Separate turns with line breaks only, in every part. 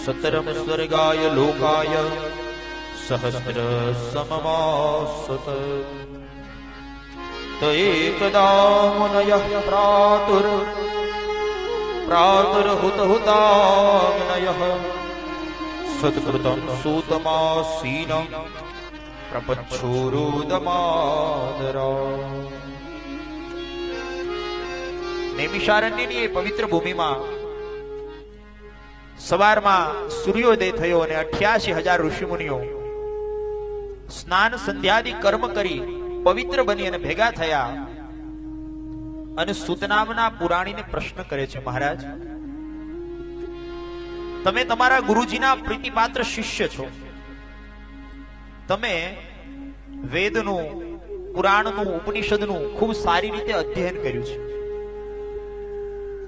સતરમ સ્વર્ગાય લોકાય સહસ્ર સમવાસત તો એકદા મુનયઃ પ્રાતુર્હુત હુતાગ્નયઃ સત્કૃતં સૂતમાસીન પ્રપચ્છોરુદમાદરા. નૈમિષારણ્યની એ પવિત્ર ભૂમિમાં સવારમાં સૂર્યોદય થયો અને 88,000 ઋષિમુનિઓ સ્નાન સંધ્યાદિ કર્મ કરી પવિત્ર બની અને ભેગા થયા અને સૂત નામના પુરાણીને પ્રશ્ન કરે છે, મહારાજ, તમે તમારા ગુરુજીના પ્રીતિપાત્ર શિષ્ય છો. તમે વેદનું, પુરાણનું, ઉપનિષદનું ખૂબ સારી રીતે અધ્યયન કર્યું છે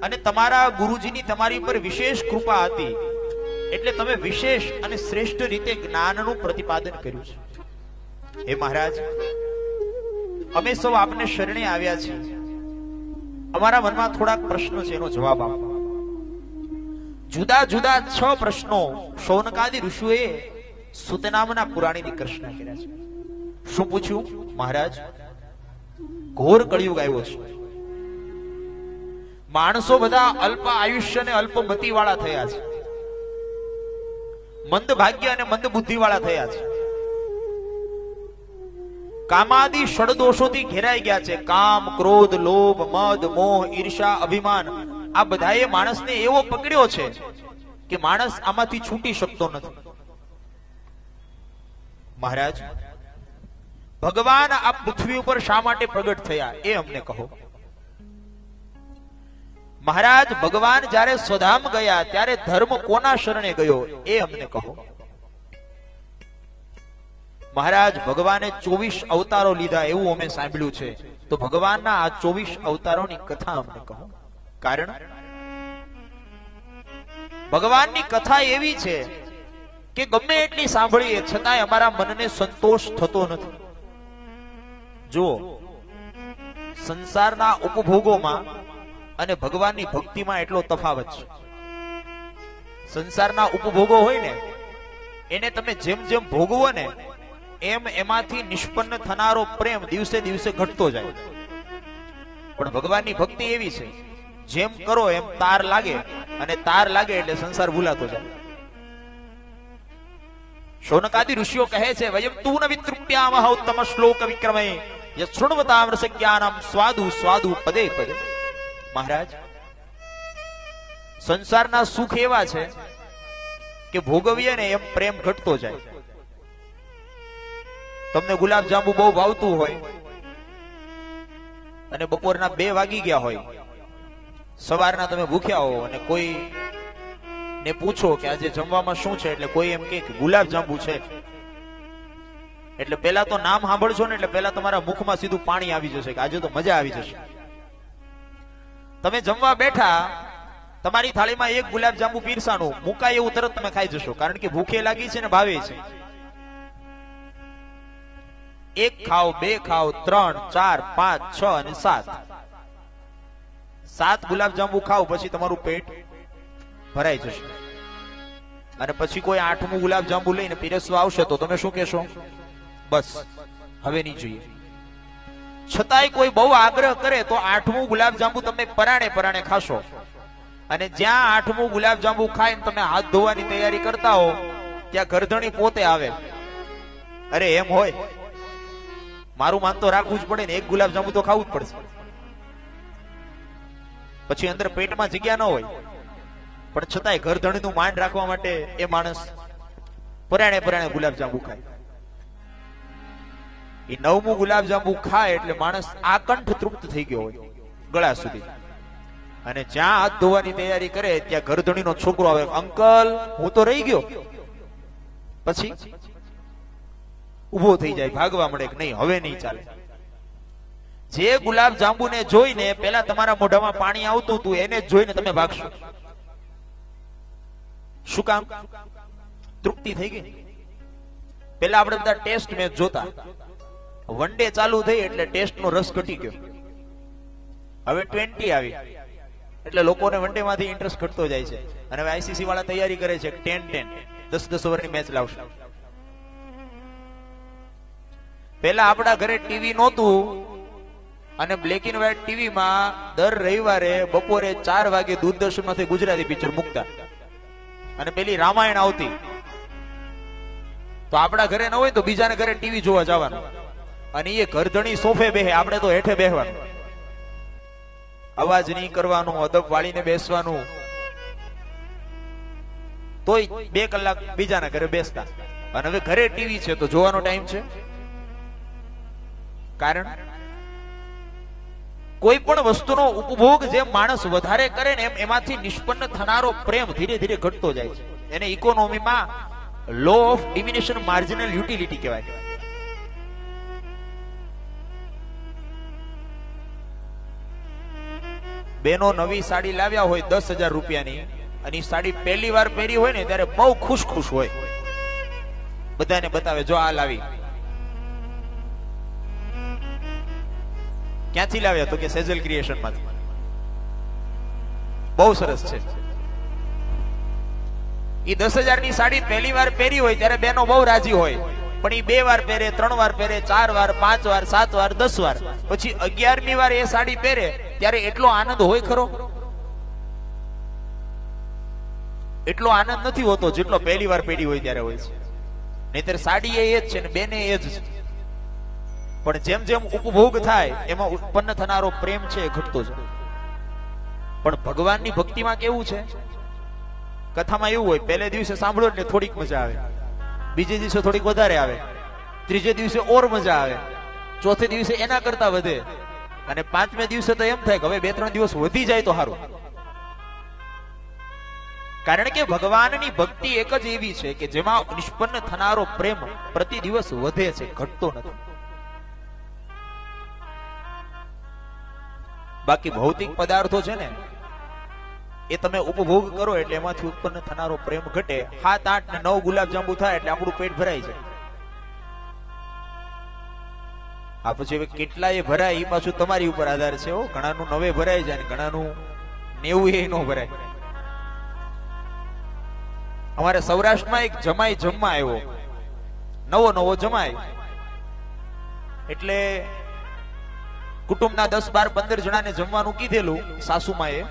અને તમારા ગુરુજીની તમારી પર વિશેષ કૃપા હતી એટલે તમે વિશેષ અને શ્રેષ્ઠ રીતે જ્ઞાનનું પ્રતિપાદન કર્યું છે. હે મહારાજ, અમે સૌ આપને શરણે આવ્યા છીએ. અમારા મનમાં થોડાક પ્રશ્નો છે, એનો જવાબ આપો. જુદા જુદા 6 પ્રશ્નો શૌનકાદિ ઋષિઓએ સૂત નામના પુરાણીની કૃષ્ણ કર્યા છે. શું પૂછ્યું? મહારાજ, ઘોર કળિયુગ આવ્યો છે. માણસો બધા અલ્પ આયુષ્ય અને અલ્પમતિ વાળા થયા છે, મંદ ભાગ્ય અને મંદ બુદ્ધિ વાળા થયા છે. કામાદિ ષડદોષોથી ઘેરાઈ ગયા છે. કામ, ક્રોધ, લોભ, મદ, મોહ, ઈર્ષા, અભિમાન, આ બધાએ માણસને એવો પકડ્યો છે કે માણસ આમાંથી છૂટી શકતો નથી. મહારાજ, ભગવાન આ પૃથ્વી ઉપર શા માટે પ્રગટ થયા એ અમને કહો. મહારાજ, ભગવાન જ્યારે સ્વધામ ગયા ત્યારે ધર્મ કોના શરણે ગયો એ અમને કહો. મહારાજ, ભગવાને 24 અવતારો લીધા એવું અમે સાંભળ્યું છે, તો ભગવાનના આ 24 અવતારોની કથા અમને કહો. કારણ ભગવાનની કથા એવી છે કે ગમે એટલી સાંભળીએ છતાંય અમારા મનને સંતોષ થતો નથી. જો સંસારના ઉપભોગોમાં અને ભગવાનની ભક્તિમાં એટલો તફાવત છે. સંસારના ઉપભોગો હોય ને એને તમે જેમ જેમ ભોગવો ને એમ એમાંથી નિષ્પન્ન થનારો પ્રેમ દિવસે દિવસે ઘટતો જાય. પણ ભગવાનની ભક્તિ એવી છે, જેમ કરો એમ તાર લાગે, અને તાર લાગે એટલે સંસાર ભૂલાતો જાય. શૌનકાદિ ઋષિઓ કહે છે, વયમ તું ન વિતૃપ્યામહ ઉત્તમ શ્લોક વિક્રમે યશૃણવતામ રસજ્ઞાનમ સ્વાદુ સ્વાદુ પદે પદે. મહારાજ, સંસારના સુખ એવા છે કે ભોગવીએ ને એમ પ્રેમ ઘટતો જાય. તમને ગુલાબ જાંબુ બહુ ભાવતું હોય અને બપોરના 2 વાગી ગયા હોય, સવારના તમે ભૂખ્યા હો અને કોઈ ને પૂછો કે આજે જમવામાં શું છે, એટલે કોઈ એમ કે ગુલાબ જાંબુ છે, એટલે પેલા તો નામ સાંભળશો ને એટલે પેલા તમારા મુખમાં સીધું પાણી આવી જશે કે આજે તો મજા આવી જશે. તમે જમવા બેઠા, તમારી થાળીમાં 1 ગુલાબ જાંબુ પીરસાનું મુકાય એવું તરત તમે ખાઈ જશો, કારણ કે ભૂખે લાગી છે ને ભાવે છે. 1 ખાઓ, 2 ખાઓ, 3, 4, 5, 6 અને 7 ગુલાબ જાંબુ ખાઓ પછી તમારું પેટ ભરાઈ જશે. અને પછી કોઈ 8મું ગુલાબ જાંબુ લઈને પીરસવા આવશે તો તમે શું કહેશો? બસ હવે નહીં જોઈએ. છતાંય કોઈ બહુ આગ્રહ કરે તો 8મું ગુલાબ જાંબુ તમે પરાણે પરાણે ખાશો. અને જ્યાં 8મું ગુલાબ જાંબુ ખાઈને તમે હાથ ધોવાની તૈયારી કરતા હો ત્યાં ગરધણી પોતે આવે, અરે એમ હોય, મારું માન તો રાખવું જ પડે ને, 1 ગુલાબ જાંબુ તો ખાવું જ પડશે. પછી અંદર પેટમાં જગ્યા ન હોય, પણ છતાંય ઘરધણીનું માન રાખવા માટે એ માણસ પરાણે પરાણે ગુલાબ જાંબુ ખાય. એ 9મું ગુલાબ જાંબુ ખાય એટલે માણસ આકંઠ તૃપ્ત થઈ ગયો હોય ગળા સુધી. અને જ્યાં હાથ ધોવાની તૈયારી કરે ત્યાં ઘરધણીનો છોકરો આવે, અંકલ હું તો રહી ગયો. પછી ઉભો થઈ જાય, ભાગવા મળે કે નહીં હવે નહીં ચાલે. જે ગુલાબ જાંબુને જોઈને પેલા તમારા મોઢામાં પાણી આવતું હતું એને જ જોઈને તમે ભાગશો. શું કામ? તૃપ્તિ થઈ ગઈ. પેલા આપણે બધા ટેસ્ટ મેચ જોતા, વન ડે ચાલુ થઈ એટલે ટેસ્ટ નો રસ ઘટી ગયો. હવે 20 આવી એટલે લોકોને વન ડે માંથી ઇન્ટરેસ્ટ ઘટતો જાય છે. અને હવે આઈસીસી વાળા તૈયારી કરે છે 10-10 10-10 ઓવરની મેચ લાવશે. પહેલા આપણા ઘરે ટીવી નહોતું અને બ્લેક એન્ડ વ્હાઈટ ટીવી માં દર રવિવારે બપોરે 4 વાગે દૂરદર્શન માંથી ગુજરાતી પિક્ચર મૂકતા અને પેલી રામાયણ આવતી. તો આપણા ઘરે ન હોય તો બીજાના ઘરે ટીવી જોવા જવાનું અને એ ઘરધણી સોફે બેહે, આપણે તો હેઠે બેહવાનું, અવાજ નહીં કરવાનો, અદબ વાળીને બેસવાનું. તોય 2 કલાક બીજાના ઘરે બેસતા. અને હવે ઘરે ટીવી છે તો જોવાનો ટાઈમ છે. કારણ કોઈ પણ વસ્તુનો ઉપભોગ જેમ માણસ વધારે કરે ને એમ એમાંથી નિષ્પન્ન થનારો પ્રેમ ધીરે ધીરે ઘટતો જાય છે. એને ઇકોનોમીમાં લો ઓફ ડિમિનિશન માર્જિનલ યુટિલિટી કહેવાય. બેનો નવી સાડી લાવ્યા હોય 10,000 રૂપિયાની અને એ સાડી પહેલી વાર પહેરી હોય ને ત્યારે બહુ ખુશ હોય, બધાને બતાવે જો આ લાવી. ક્યાંથી લાવ્યા? તો કે સેજલ ક્રિએશન માંથી. બહુ સરસ છે. એ 10,000 ની સાડી પહેલી વાર પહેરી હોય ત્યારે બેનો બહુ રાજી હોય, પણ એ 2 વાર પહેરે, 3 વાર પહેરે, 4 વાર, 5 વાર, 7 વાર, 10 વાર, પછી 11મી વાર એ સાડી પહેરે ત્યારે એટલો આનંદ હોય ખરો? એટલો આનંદ નથી હોતો જેટલો પહેલી વાર પહેરી હોય ત્યારે હોય છે. નહીતર સાડી એ જ છે ને બેને એ જ છે. પણ જેમ જેમ ઉપભોગ થાય એમાં ઉત્પન્ન થનારો પ્રેમ છે એ ઘટતો જાય. પણ ભગવાનની ભક્તિમાં કેવું છે? કથામાં એવું હોય, પહેલે દિવસે સાંભળો એટલે થોડીક મજા આવે, બીજે દિવસે થોડીક વધારે આવે, ત્રીજે દિવસે ઓર મજા આવે, ચોથે દિવસે એના કરતા વધે, અને 5મે દિવસે તો એમ થાય કે હવે 2-3 દિવસ વધી જાય તો સારું. કારણ કે ભગવાનની ભક્તિ એક જ એવી છે કે જેમાં નિષ્પન્ન થનારો પ્રેમ પ્રતિ દિવસ વધે છે, ઘટતો નથી. બાકી ભૌતિક પદાર્થો છે ને એ તમે ઉપભોગ કરો એટલે એમાંથી ઉત્પન્ન થનારો પ્રેમ ઘટે. 7, 8 ને 9 ગુલાબજાંબુ થાય એટલે આપણું પેટ ભરાઈ જાય. આ પછી હવે કેટલાય ભરાય એ પાછું તમારી ઉપર આધાર છે. ઘણાનું 9 ભરાઈ જાય, ઘણાનું 90 એ ન ભરાય. અમારે સૌરાષ્ટ્રમાં એક જમાઈ જમવા આવ્યો, નવો જમાઈ. એટલે કુટુંબના 10, 12, 15 જણાને જમવાનું કીધેલું સાસુમાએ.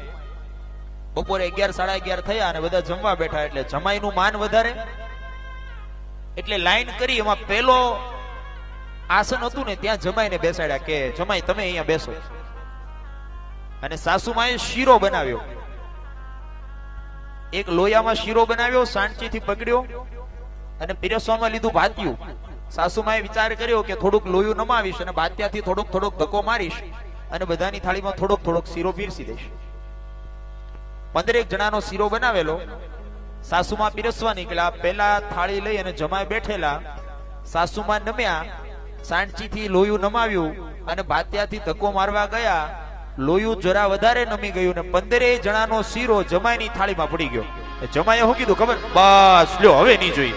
બપોરે 11, 11:30 થયા અને બધા જમવા બેઠા. એટલે જમાઈનું માન વધારે એટલે લાઈન કરી, એમાં પેલો આસન હતું ને ત્યાં જમાઈને બેસાડ્યા કે જમાઈ તમે અહીંયા બેસો. અને સાસુમાએ શીરો બનાવ્યો, એક લોયામાં શીરો બનાવ્યો, સાંચીથી પકડ્યો અને પીરસવામાં લીધું ભાતિયું. સાસુમાએ વિચાર કર્યો કે થોડુંક લોયું નમાવીશ અને ભાતિયાથી થોડોક ધક્કો મારીશ અને બધાની થાળીમાં થોડોક શીરો પીરસી દઈશ. 15 જણાનો શીરો બનાવેલો. સાસુમાં પીરસવા નીકળ્યા, પેલા થાળી લઈ અને જમાઈ બેઠેલા. સાસુમાં નમ્યા, સાંચીથી લોયું નમાવ્યું અને ભાતિયાથી ધક્કો મારવા ગયા. લોયું જરા વધારે નમી ગયું ને 15 જણાનો શીરો જમાઈની થાળીમાં પડી ગયો. જમાઈએ શું કીધું ખબર? બસ લ્યો હવે નહીં જોઈ.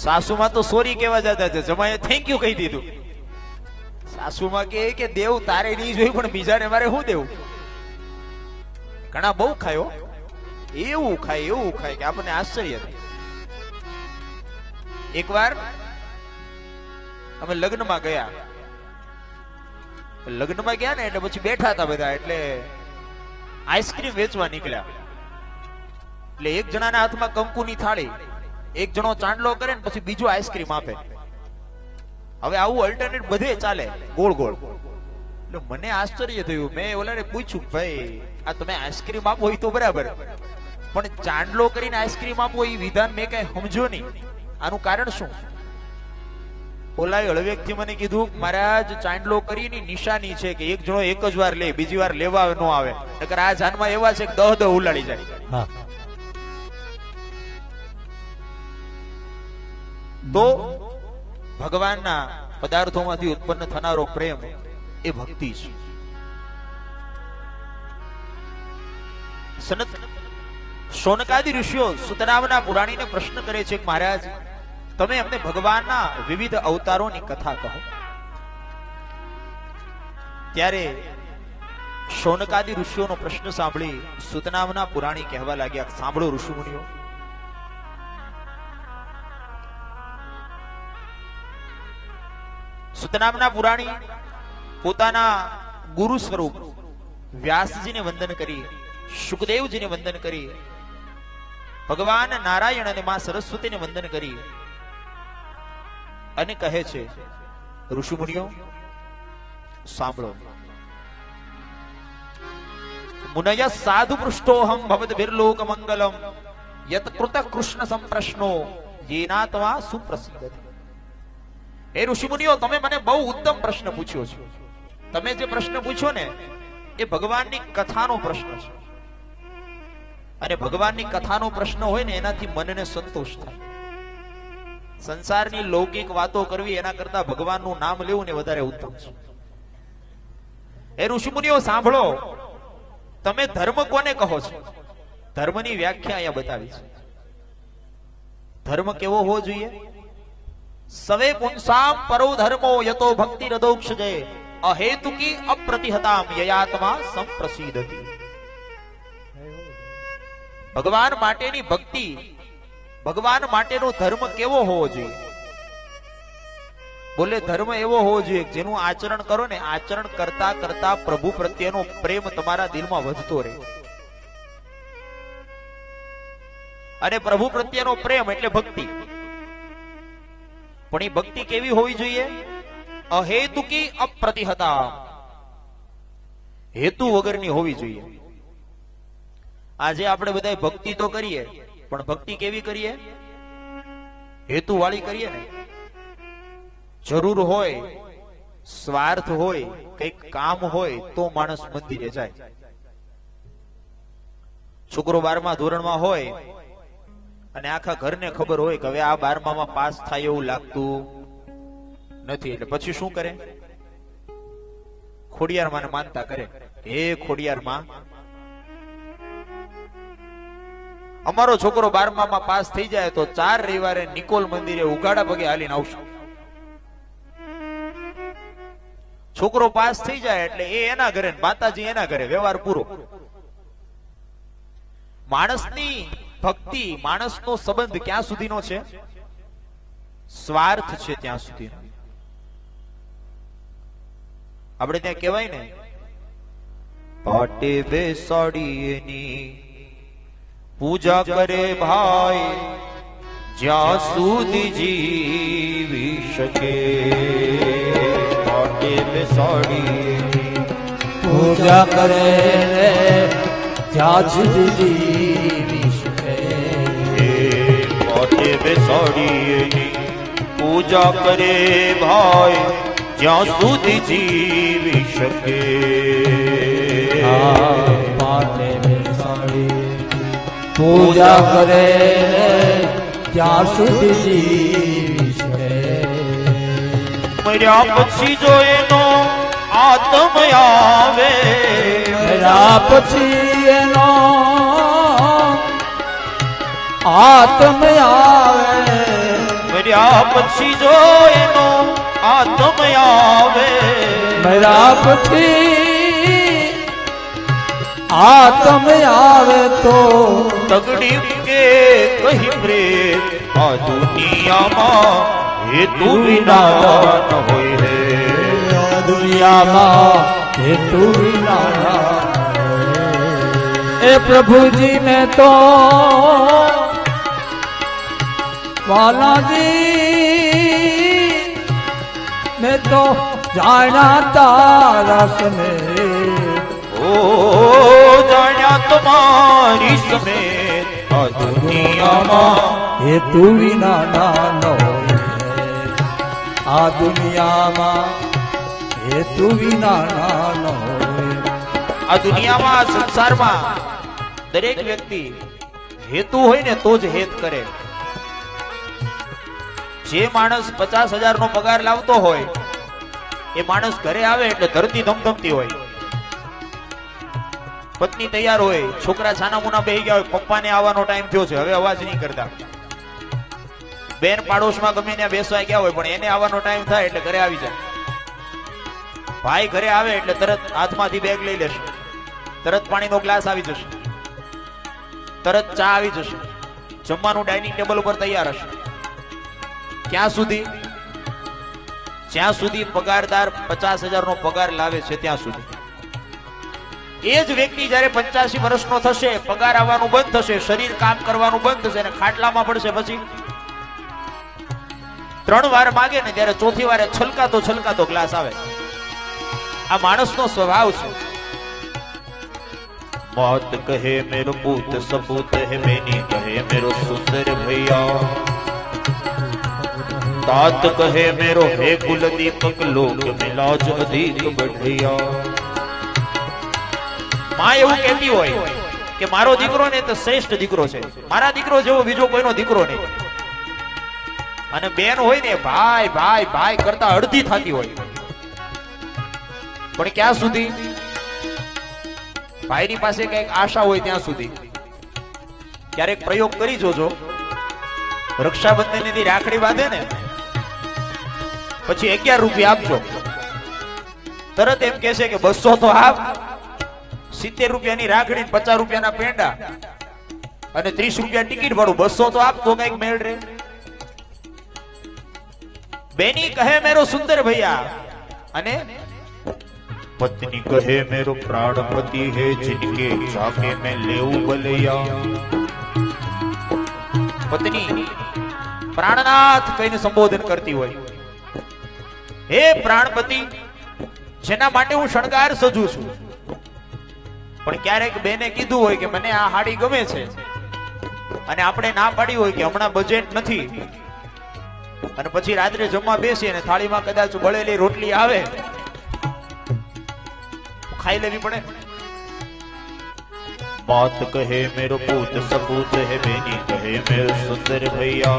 સાસુમાં તો સોરી કેવા જતા છે, જમાઈએ થેન્ક યુ કહી દીધું. સાસુમાં કે દેવ તારે નહીં જોયું પણ બીજાને મારે શું દેવું? ઘણા બહુ ખાયો, એવું ખાય કે આપણને આશ્ચર્ય થાય. એકવાર અમે લગ્નમાં ગયા ને એટલે પછી બેઠા હતા બધા, એટલે આઈસ્ક્રીમ વેચવા નીકળ્યા. એટલે એક જણાના હાથમાં કંકુની થાળી, એક જણો ચાંદલો કરે ને પછી બીજો આઈસ્ક્રીમ આપે. હવે આવું અલ્ટરનેટ બધે ચાલે, ગોળ ગોળ. એટલે મને આશ્ચર્ય થયું. મેં ઓલાને પૂછ્યું, ભાઈ આ તમે આઈસ્ક્રીમ આપો એ તો બરાબર, પણ ચાંદલો કરીને આઈસ્ક્રીમ આપો એ વિધાન મેં કઈ સમજો નહીં. આનું કારણ શું? ઓલા હળવેકથી મને કીધું, મહારાજ ચાંદલો કરીને નિશાની છે કે એક જણો એક જ વાર લે, બીજી વાર લેવા ન આવે. નકર આ જાનમાં એવા છે કે 10 ઉલાડી જાય. તો ભગવાનના પદાર્થોમાંથી ઉત્પન્ન થનારો પ્રેમ એ ભક્તિ છે. સનત શૌનકાદિ ઋષિઓ સુતનામના પુરાણીને પ્રશ્ન કરે છે કે મહારાજ તમે અમને ભગવાનના વિવિધ અવતારોની કથા કહો. ત્યારે શૌનકાદી ઋષિઓનો પ્રશ્ન સાંભળી સૂત નામના પુરાણી કહેવા લાગ્યા, સાંભળો ઋષિમુનિઓ, સૂત નામના પુરાણી પોતાના ગુરુ સ્વરૂપ વ્યાસજીને વંદન કરી, શુકદેવજીને વંદન કરી, ભગવાન નારાયણ અને માં સરસ્વતીને વંદન કરી અને કહે છે, ઋષિમુનિઓ સાંભળો, મુનય સાધુ પૃષ્ઠોહમ ભવદ બિર્લોક મંગલમ યત કૃત કૃષ્ણ સંપ્રશ્નો યેનાત્વા સુપ્રસિદ્ધ. એ ઋષિમુનિઓ, તમે મને બહુ ઉત્તમ પ્રશ્ન પૂછ્યો છે. તમે જે પ્રશ્ન પૂછ્યો ને એ ભગવાનની કથાનો પ્રશ્ન છે, અને ભગવાનની કથાનો પ્રશ્ન હોય ને એનાથી મનને સંતોષ થાય. સંસારની લૌકિક વાતો કરવી એના કરતા ભગવાનનું નામ લેવું ને વધારે ઉત્તમ છે. એ ઋષિમુનિઓ સાંભળો, તમે ધર્મ કોને કહો છો? ધર્મની વ્યાખ્યા અહીંયા બતાવી છે. ધર્મ કેવો હોવો જોઈએ? સવે પુંસામ પરો ધર્મો યતો ભક્તિ રદોક્ષજે અહેતુકી અપ્રતિહતામ યયાત્મા સંપ્રસિદ્ધતિ. ભગવાન માટેની ભક્તિ, ભગવાન માટેનો ધર્મ કેવો હોવો જોઈએ? બોલે ધર્મ એવો હોવો જોઈએ જેનું આચરણ કરો ને આચરણ કરતા કરતા પ્રભુ પ્રત્યેનો પ્રેમ તમારા દિલમાં વધતો રહે. અને પ્રભુ પ્રત્યેનો પ્રેમ એટલે ભક્તિ. પણ એ ભક્તિ કેવી હોવી જોઈએ? અહેતુકી અપ્રતિહતા, હેતુ વગરની હોવી જોઈએ. આજે આપણે બધા ભક્તિ તો કરીએ, પણ ભક્તિ કેવી કરીએ? હેતુ વાળી કરીએ ને. જરૂર હોય, સ્વાર્થ હોય, કઈક કામ હોય તો માણસ મંદિરે જાય. છોકરો 12મા ધોરણમાં હોય અને આખા ઘરને ખબર હોય કે હવે આ 12મામાં પાસ થાય એવું લાગતું નથી, એટલે પછી શું કરે? ખોડિયાર માને માનતા કરે. હે ખોડિયાર માં, અમારો છોકરો 12મામાં પાસ થઈ જાય તો 4 રવિવારે નિકોલ મંદિરે ઉગાડા પગે હાલીને આવશું. છોકરો પાસ થઈ જાય એટલે એ એના ઘરે, માતાજી એના ઘરે, વ્યવહાર પૂરો. માણસની ભક્તિ, માણસનો સંબંધ ક્યાં સુધીનો છે? સ્વાર્થ છે ત્યાં સુધીનો. આપણે ત્યાં કહેવાય ને, પાટે બેસાડી એની પૂજા કરે ભાઈ જ્યાં સુધી જીવી શકે. પાટે બેસાડી
પૂજા કરે જ્યાં સુધી જીવી શકે.
પાટે બેસાડી પૂજા કરે ભાઈ જ્યાં સુધી જીવી શકે.
પાટે બેસાડી પૂજા કરે જ્યાં સુધી જીવી શકે.
મર્યા પછી જો એનો આત્મ આવે,
મર્યા પછી એનો આત્મ આવે,
મર્યા પછી જો એનો આત્મ આવે,
મર્યા પછી આત્મ આવે તો
તગડી કે કહી પ્રેમ આ દુનિયામાં હેતુ વિના ન હોય રે.
દુનિયામાં હેતુ વિના એ પ્રભુજી મેં તો વાલાજી મેં તો જાણ્યા તારા સમે.
ઓ જાણ્યા તમારી સમેત આ દુનિયામાં
હેતુ વિના ના આ દુનિયામાં હેતુ વિના ના.
આ દુનિયામાં, સંસારમાં દરેક વ્યક્તિ હેતુ હોય ને તો જ હેત કરે. જે માણસ 50,000 નો પગાર લાવતો હોય એ માણસ ઘરે આવે એટલે ધરતી ધમધમતી હોય. પત્ની તૈયાર હોય, છોકરા છાના મુના બેહી ગયા હોય, પપ્પાને આવવાનો ટાઈમ થયો છે, હવે અવાજ નહીં કરતા. બેન પાડોશમાં ગમે ત્યાં બેસવા ગયા હોય પણ એને આવવાનો ટાઈમ થાય એટલે ઘરે આવી જાય. ભાઈ ઘરે આવે એટલે તરત હાથમાંથી બેગ લઈ લેશે. તરત પાણીનો ગ્લાસ આવી જશે, તરત ચા આવી જશે, જમવાનું ડાઇનિંગ ટેબલ ઉપર તૈયાર હશે. ક્યાં સુધી? જ્યાં સુધી પગારદાર 50,000 નો પગાર લાવે છે ત્યાં સુધી. એ જ વ્યક્તિ જયારે 85 વર્ષનો થશે, પગાર આવવાનું બંધ થશે, શરીર કામ કરવાનું બંધ થશે અને ખાટલામાં પડશે, પછી 3 વાર માગે ને ત્યારે ચોથી વારે છલકાતો ગ્લાસ આવે. આ માણસનો સ્વભાવ છે. मौत कहे मेरो पूत सपूत है बेनी कहे मेरो सुंदर भैया तात कहे मेरो है कुल दीपक लोक मिलाज अधिक बढ़िया. માં એવું કહેતી હોય કે મારો દીકરો ને તો શ્રેષ્ઠ દીકરો છે, મારા દીકરો જેવો બીજો કોઈનો દીકરો નહીં. અને બેન હોય ને ભાઈ ભાઈ ભાઈ કરતા અડધી થતી હોય. પણ ક્યાં સુધી? ભાઈની પાસે કઈક આશા હોય ત્યાં સુધી. ક્યારેક પ્રયોગ કરી જોજો, રક્ષાબંધન ની રાખડી બાંધે ને પછી 11 રૂપિયા આપજો, તરત એમ કહેશે કે 200 તો આપ. 70 રૂપિયાની રાખડી, 50 રૂપિયાના પેંડા અને 30 રૂપિયા ટિકિટ ભાડું, 200 તો આપ તો કઈક મેળ રે. બેની કહે મેરો સુંદર ભૈયા અને पत्नी कहे मेरो प्राणपति है जिनके जाके मैं लेऊ बलैया. पत्नी प्राणनाथ કહીને સંબોધન કરતી હોય, હે પ્રાણપતિ, જેના માટે હું શણગાર સજુ છું. પણ ક્યારેક બેને કીધું હોય કે મને આ હાડી ગમે છે અને આપણે ના પાડી હોય કે હમણાં બજેટ નથી, અને પછી રાત્રે જમવા બેસી અને થાળીમાં કદાચ બળેલી રોટલી આવે, ખાઈ લેવી પડે. बात कहे मेरो पूत सपूत है बेनी कहे मेरो सुंदर भैया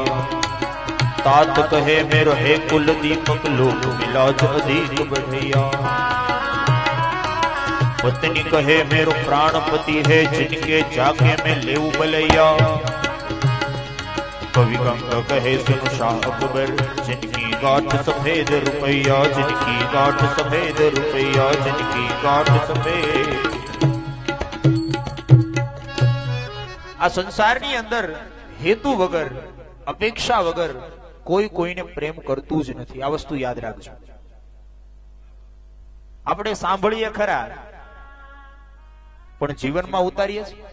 तात कहे मेरो है कुल दीपक लोक मिलाज अधिक बढ़िया. पत्नी कहे मेरो प्राणपति है जिनके जाके मैं लेऊ बलैया. कवि गंगा कहे सुन शाह अकबर जिनकी गांठ सफेद रुपया जिनकी गांठ सफेद रुपया जिनकी गांठ सफेद. આ સંસારની અંદર હેતુ વગર, અપેક્ષા વગર કોઈ કોઈને પ્રેમ કરતું જ નથી. આ વસ્તુ યાદ રાખજો. આપણે સાંભળીએ ખરા પણ જીવનમાં ઉતારીએ છીએ.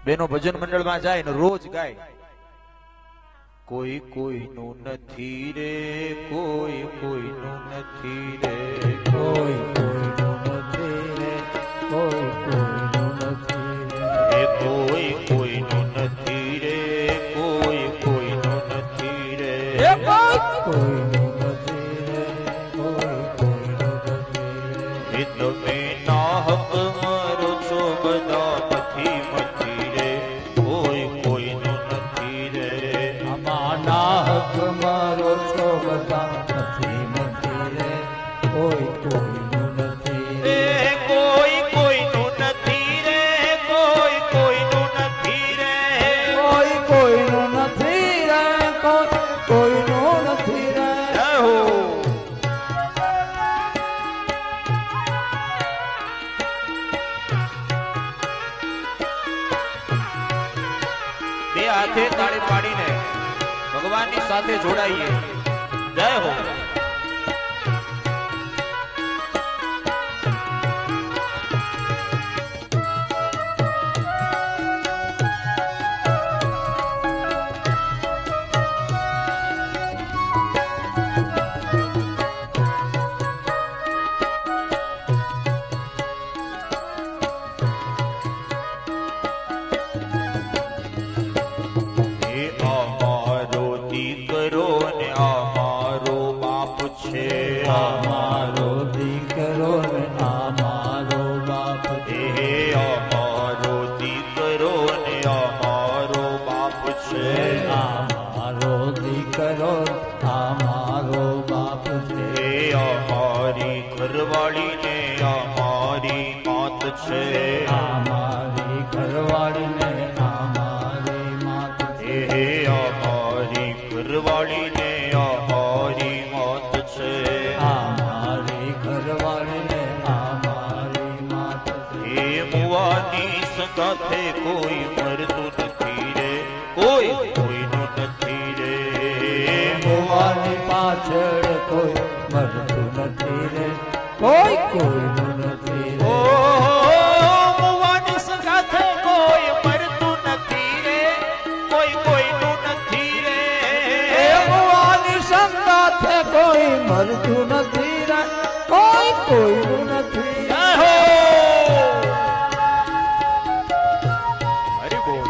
બેનો ભજન મંડળમાં જાય ને રોજ ગાય, કોઈ કોઈનું નથી રે, કોઈ કોઈનું નથી રે,
કોઈ કોઈનું નથી રે, કોઈ કોઈનું નથી રે,
કોઈ કોઈનું નથી રે, કોઈ કોઈનું નથી રે,
કોઈ કોઈનું નથી રે, કોઈ કોઈનું નથી રે.
તમે ના હક મારો છો બધા મથી મથી રે, કોઈ કોઈનું નથી રે.
અમાના હક મારો છો બધા નથી નથી રે, કોઈ કોઈનું નથી રે,
કોઈ કોઈનું નથી રે, કોઈ કોઈનું નથી રે,
કોઈ કોઈનું નથી રે, કોઈ કોઈનું નથી રે.
બે હાથે તાળી પાડીને ભગવાનની સાથે જોડાઈએ. જય હો.
અમારો દીકરો ને અમારો બાપ છે,
અમારો દીકરો ને અમારો બાપ છે,
અમારો દીકરો અમારો બાપ છે,
અમારી ઘરવાળી ને અમારી માત છે,
અમારી ઘરવાળી ને અમારી માત છે,
અમારી ઘરવાળી ને અમારી માત છે,
અમારી ઘરવાળી
મુવાની સંગાથે કોઈ મરતું નથી રે, કોઈ કોઈનું નથી રે.
મુવાની પાછળ કોઈ મરતું નથી રે, કોઈ કોઈનું નથી રે.
ઓ મુવાની સંગાથે કોઈ મરતું નથી રે, કોઈ કોઈનું નથી રે.
મુવાની સંગાથે કોઈ મરતું નથી રે, કોઈ કોઈનું નથી.
હરિ બોલ.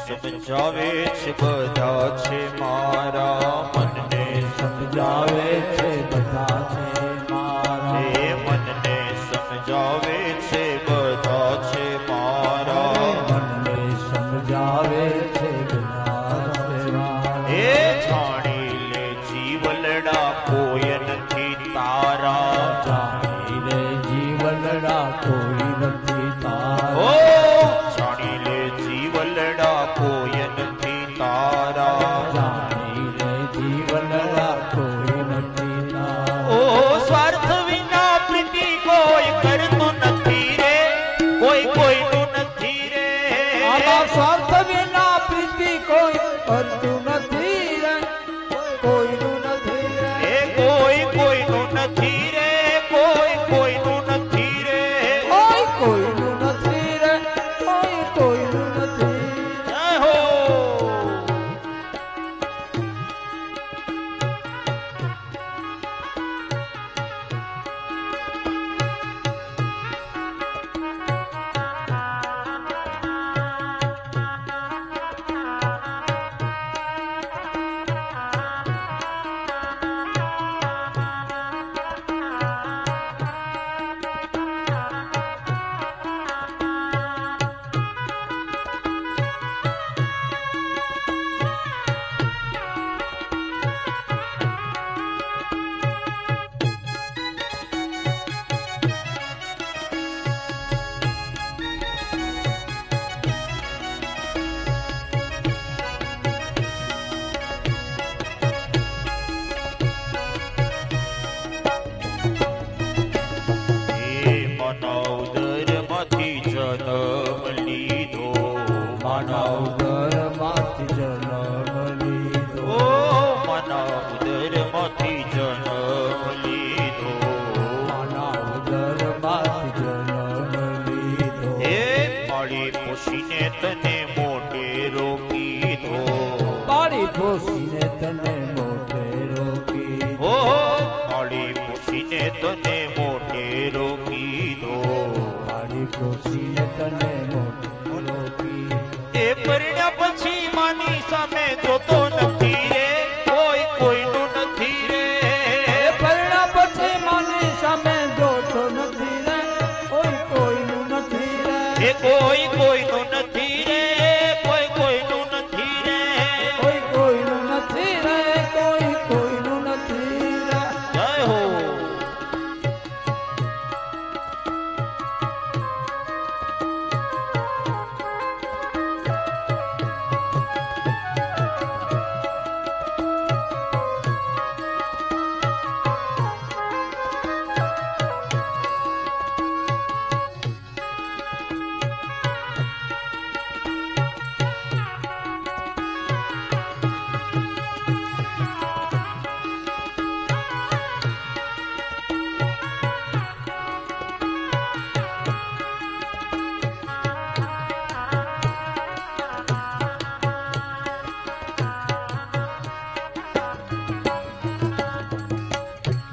સમજાવે છે બધા છે મારા, મનને
સમજાવે છે બધા છે મારા.
એ મનને સમજાવે છે બધા છે મારા,
મનને સમજાવે છે બધા છે મારા.
એ જાણી લે જીવલડા કોઈ નથી તારા,
જાણી લે જીવનડા કોઈ નથી
ઓ
તારા.
જાણી લે જીવલડા કોઈ નથી તારા.
જાણી લે જીવનડા કોઈ નથી તારા.
ઓ સ્વાર્થ વિના પ્રીતિ કોઈ કરતું નથી રે, કોઈ કોઈનું નથી રે.
આના સ્વાર્થ વિના પ્રીતિ કોઈ કરતું નથી રે, કોઈનું નથી રે.
એ કોઈ કોઈનું નથી રે, કોઈ કોઈનું નથી રે.
કોઈ કોઈનું નથી રે, કોઈ કોઈનું નથી.
જય હો. ઉદરમાંથી જન્મ લીધો,
માનવ ઘરમાંથી જન્મ લીધો.
ઓ માનવ ઉદરમાંથી જન્મ લીધો.
માનવ ઘરમાંથી જન્મ લીધો.
એ પાળી પોષીને તને મોટેરો કીધો.
પાળી પોષીને તને મોટેરો કીધો.
ઓ પાળી પોષીને તને મોટેરો કીધો.
પાળી પોષીને તને મોટેરો કીધો.
એ પરિણ્યા પછી માની સામે જોતો નથી રે, કોઈ કોઈનું નથી રે.
એ પરણા પછી માની સામે જોતો નથી રે, કોઈ કોઈનું નથી રે.
એ કોઈ કોઈનું નથી રે, કોઈ કોઈનું નથી રે.
કોઈ કોઈનું નથી રે, કોઈ કોઈનું નથી રે.
જય હો.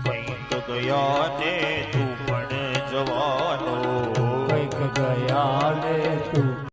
કંઈક ગયા ને